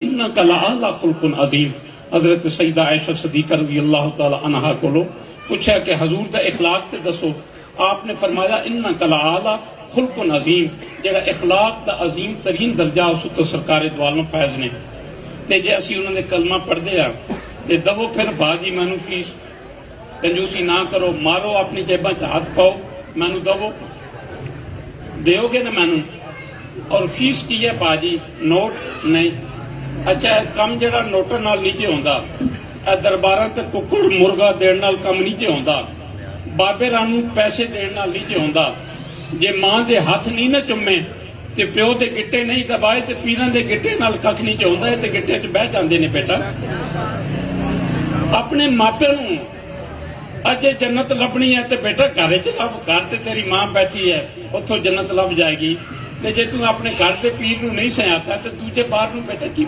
इन्नका लअला खुल्कुन अजीम। हजरत सईदा आयशा सदीका रज़ी अल्लाह तआला अन्हा कोलों पूछा कि हजूर दा इखलाक ते दसो। आपने फरमाया इन्नका लअला खुल्कुन अजीम, जेड़ा इखलाक दा अजीम तरीन दर्जा उस तो सरकार दो आलम फैज ने। ते जे असीं उन्हां दे कलमा पढ़दे आ ते दवो फिर बाजी मैनू फीस, कंजूसी ना करो, मारो अपनी जेबां च हाथ पाओ, मैनू दवो, दोगे ना मैनू। और फीस की है बाजी, नोट नहीं। अच्छा कम जरा नोटां नाल नहीं जे होंदा, दरबारां ते कुक्कड़ मुर्गा देण नाल कम नहीं जे होंदा, बाबे रानू पैसे देण नाल नहीं जे होंदा। जे मां दे हथ नहीं ना चुम्मे ते प्यो दे गिट्टे नहीं दबाए ते पीरां दे गिट्टे नाल कख नहीं जे होंदा। ते गिट्टे च बह जांदे ने बेटा। अपने मापे नूं अजे जन्नत लभनी है ते बेटा घर च लभ, घर ते तेरी मां बैठी है, उत्थों जन्नत लभ जाएगी। ते जे तू अपने घर के पीर नूं नहीं सयाता ते दूजे बाहर नूं बेटा की